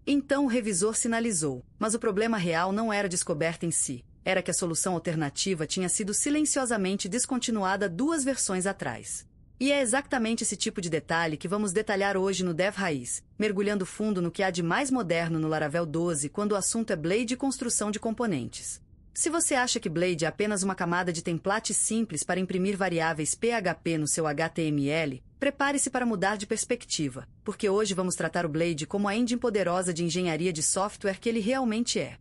Então o revisor sinalizou, mas o problema real não era a descoberta em si, era que a solução alternativa tinha sido silenciosamente descontinuada 2 versões atrás. E é exatamente esse tipo de detalhe que vamos detalhar hoje no Dev Raiz, mergulhando fundo no que há de mais moderno no Laravel 12 quando o assunto é Blade e construção de componentes. Se você acha que Blade é apenas uma camada de template simples para imprimir variáveis PHP no seu HTML, prepare-se para mudar de perspectiva, porque hoje vamos tratar o Blade como a engine poderosa de engenharia de software que ele realmente é.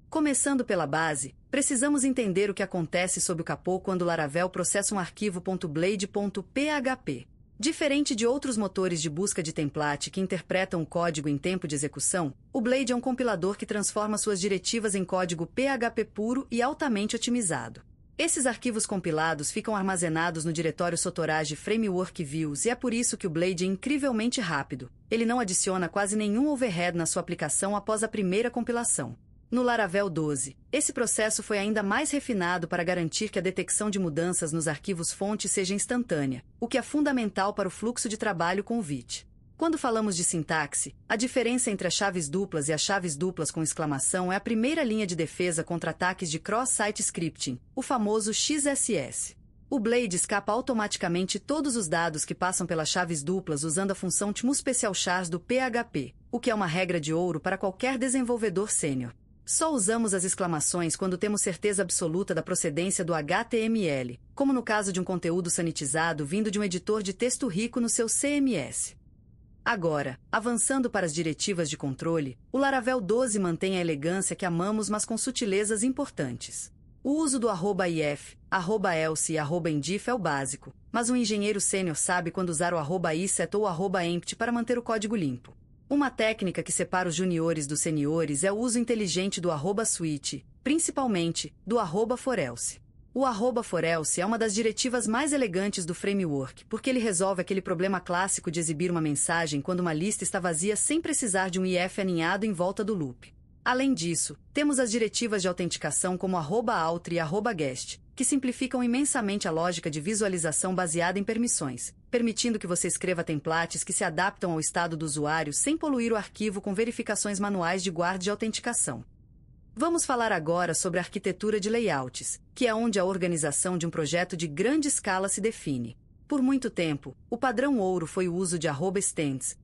Começando pela base, precisamos entender o que acontece sob o capô quando o Laravel processa um arquivo .blade.php. Diferente de outros motores de busca de template que interpretam o código em tempo de execução, o Blade é um compilador que transforma suas diretivas em código PHP puro e altamente otimizado. Esses arquivos compilados ficam armazenados no diretório Sotorage Framework Views e é por isso que o Blade é incrivelmente rápido. Ele não adiciona quase nenhum overhead na sua aplicação após a primeira compilação. No Laravel 12, esse processo foi ainda mais refinado para garantir que a detecção de mudanças nos arquivos-fonte seja instantânea, o que é fundamental para o fluxo de trabalho com o Vite. Quando falamos de sintaxe, a diferença entre as chaves duplas e as chaves duplas com exclamação é a primeira linha de defesa contra ataques de cross-site scripting, o famoso XSS. O Blade escapa automaticamente todos os dados que passam pelas chaves duplas usando a função TMUSpecialchars do PHP, o que é uma regra de ouro para qualquer desenvolvedor sênior. Só usamos as exclamações quando temos certeza absoluta da procedência do HTML, como no caso de um conteúdo sanitizado vindo de um editor de texto rico no seu CMS. Agora, avançando para as diretivas de controle, o Laravel 12 mantém a elegância que amamos, mas com sutilezas importantes. O uso do @if, @else e @indif é o básico, mas um engenheiro sênior sabe quando usar o @iset ou @empty para manter o código limpo. Uma técnica que separa os juniores dos seniores é o uso inteligente do @switch, principalmente do @forelse. O @forelse é uma das diretivas mais elegantes do framework, porque ele resolve aquele problema clássico de exibir uma mensagem quando uma lista está vazia sem precisar de um if aninhado em volta do loop. Além disso, temos as diretivas de autenticação como @auth e @guest, que simplificam imensamente a lógica de visualização baseada em permissões, permitindo que você escreva templates que se adaptam ao estado do usuário sem poluir o arquivo com verificações manuais de guarda de autenticação. Vamos falar agora sobre a arquitetura de layouts, que é onde a organização de um projeto de grande escala se define. Por muito tempo, o padrão ouro foi o uso de @stands,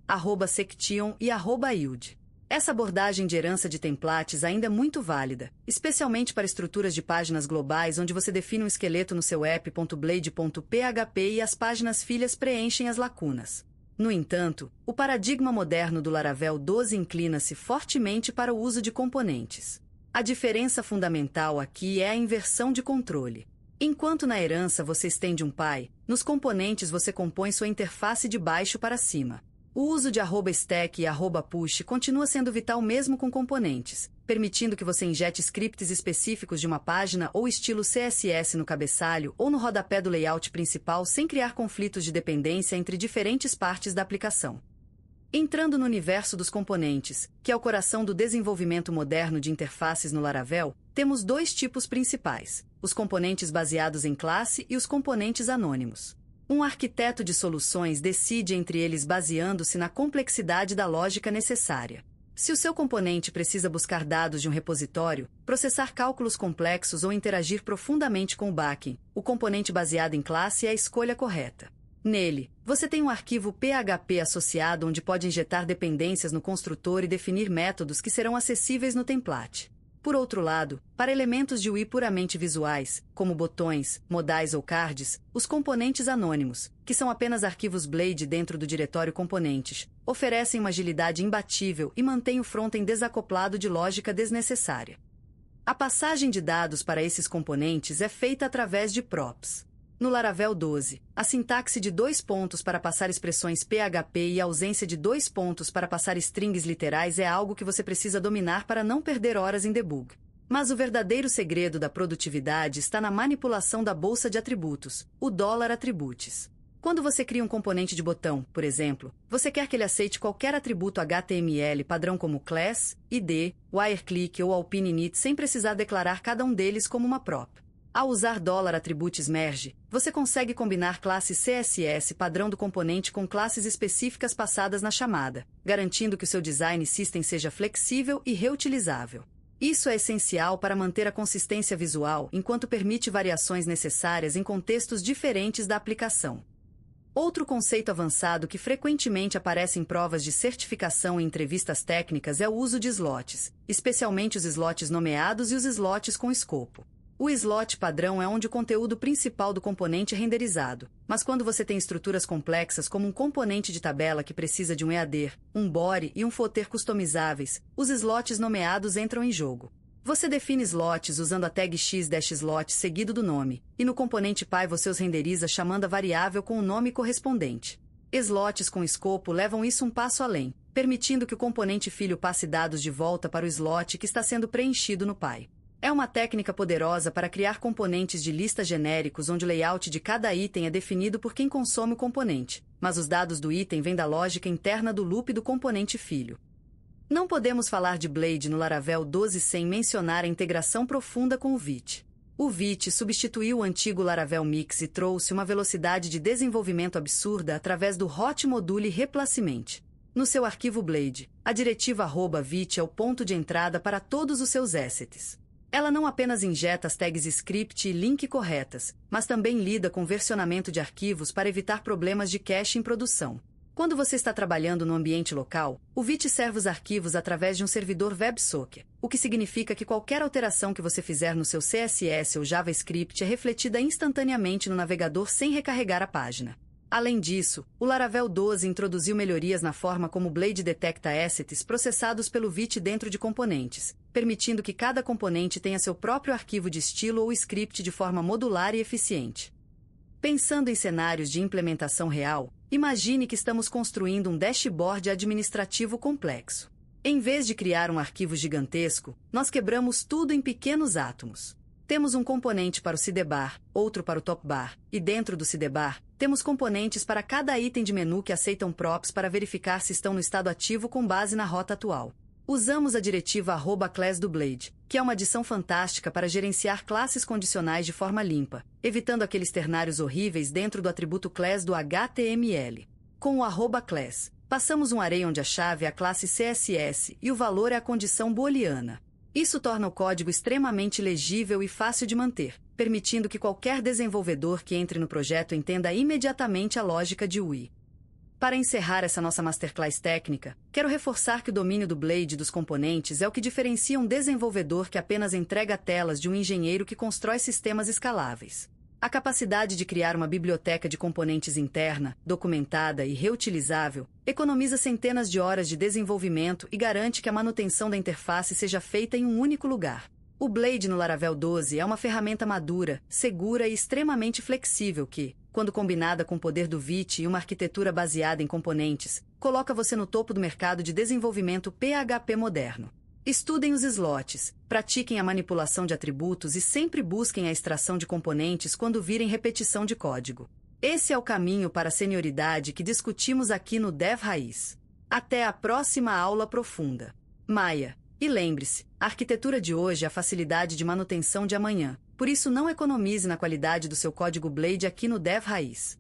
@section e @yield. Essa abordagem de herança de templates ainda é muito válida, especialmente para estruturas de páginas globais onde você define um esqueleto no seu app.blade.php e as páginas filhas preenchem as lacunas. No entanto, o paradigma moderno do Laravel 12 inclina-se fortemente para o uso de componentes. A diferença fundamental aqui é a inversão de controle. Enquanto na herança você estende um pai, nos componentes você compõe sua interface de baixo para cima. O uso de @stack e @push continua sendo vital mesmo com componentes, permitindo que você injete scripts específicos de uma página ou estilo CSS no cabeçalho ou no rodapé do layout principal sem criar conflitos de dependência entre diferentes partes da aplicação. Entrando no universo dos componentes, que é o coração do desenvolvimento moderno de interfaces no Laravel, temos 2 tipos principais: os componentes baseados em classe e os componentes anônimos. Um arquiteto de soluções decide entre eles baseando-se na complexidade da lógica necessária. Se o seu componente precisa buscar dados de um repositório, processar cálculos complexos ou interagir profundamente com o backend, o componente baseado em classe é a escolha correta. Nele, você tem um arquivo PHP associado onde pode injetar dependências no construtor e definir métodos que serão acessíveis no template. Por outro lado, para elementos de UI puramente visuais, como botões, modais ou cards, os componentes anônimos, que são apenas arquivos Blade dentro do diretório componentes, oferecem uma agilidade imbatível e mantêm o front-end desacoplado de lógica desnecessária. A passagem de dados para esses componentes é feita através de props. No Laravel 12, a sintaxe de 2 pontos para passar expressões PHP e a ausência de 2 pontos para passar strings literais é algo que você precisa dominar para não perder horas em debug. Mas o verdadeiro segredo da produtividade está na manipulação da bolsa de atributos, o $attributes. Quando você cria um componente de botão, por exemplo, você quer que ele aceite qualquer atributo HTML padrão como class, ID, wireclick ou alpine init sem precisar declarar cada um deles como uma prop. Ao usar $Attributes Merge, você consegue combinar classes CSS padrão do componente com classes específicas passadas na chamada, garantindo que o seu design system seja flexível e reutilizável. Isso é essencial para manter a consistência visual enquanto permite variações necessárias em contextos diferentes da aplicação. Outro conceito avançado que frequentemente aparece em provas de certificação e entrevistas técnicas é o uso de slots, especialmente os slots nomeados e os slots com escopo. O slot padrão é onde o conteúdo principal do componente é renderizado, mas quando você tem estruturas complexas como um componente de tabela que precisa de um header, um body e um footer customizáveis, os slots nomeados entram em jogo. Você define slots usando a tag x-slot seguido do nome, e no componente Py você os renderiza chamando a variável com o nome correspondente. Slots com escopo levam isso um passo além, permitindo que o componente filho passe dados de volta para o slot que está sendo preenchido no Py. É uma técnica poderosa para criar componentes de lista genéricos onde o layout de cada item é definido por quem consome o componente, mas os dados do item vêm da lógica interna do loop do componente filho. Não podemos falar de Blade no Laravel 12 sem mencionar a integração profunda com o Vite. O Vite substituiu o antigo Laravel Mix e trouxe uma velocidade de desenvolvimento absurda através do Hot Module Replacement. No seu arquivo Blade, a diretiva @vite é o ponto de entrada para todos os seus assets. Ela não apenas injeta as tags script e link corretas, mas também lida com versionamento de arquivos para evitar problemas de cache em produção. Quando você está trabalhando no ambiente local, o Vite serve os arquivos através de um servidor WebSocket, o que significa que qualquer alteração que você fizer no seu CSS ou JavaScript é refletida instantaneamente no navegador sem recarregar a página. Além disso, o Laravel 12 introduziu melhorias na forma como o Blade detecta assets processados pelo Vite dentro de componentes, permitindo que cada componente tenha seu próprio arquivo de estilo ou script de forma modular e eficiente. Pensando em cenários de implementação real, imagine que estamos construindo um dashboard administrativo complexo. Em vez de criar um arquivo gigantesco, nós quebramos tudo em pequenos átomos. Temos um componente para o sidebar, outro para o topbar, e dentro do sidebar, temos componentes para cada item de menu que aceitam props para verificar se estão no estado ativo com base na rota atual. Usamos a diretiva @class do Blade, que é uma adição fantástica para gerenciar classes condicionais de forma limpa, evitando aqueles ternários horríveis dentro do atributo class do HTML. Com o @class, passamos um array onde a chave é a classe CSS e o valor é a condição booleana. Isso torna o código extremamente legível e fácil de manter, permitindo que qualquer desenvolvedor que entre no projeto entenda imediatamente a lógica de UI. Para encerrar essa nossa masterclass técnica, quero reforçar que o domínio do Blade e dos componentes é o que diferencia um desenvolvedor que apenas entrega telas de um engenheiro que constrói sistemas escaláveis. A capacidade de criar uma biblioteca de componentes interna, documentada e reutilizável, economiza centenas de horas de desenvolvimento e garante que a manutenção da interface seja feita em um único lugar. O Blade no Laravel 12 é uma ferramenta madura, segura e extremamente flexível que, quando combinada com o poder do Vite e uma arquitetura baseada em componentes, coloca você no topo do mercado de desenvolvimento PHP moderno. Estudem os slots, pratiquem a manipulação de atributos e sempre busquem a extração de componentes quando virem repetição de código. Esse é o caminho para a senioridade que discutimos aqui no Dev Raiz. Até a próxima aula profunda. Maia. E lembre-se, a arquitetura de hoje é a facilidade de manutenção de amanhã, por isso não economize na qualidade do seu código Blade aqui no Dev Raiz.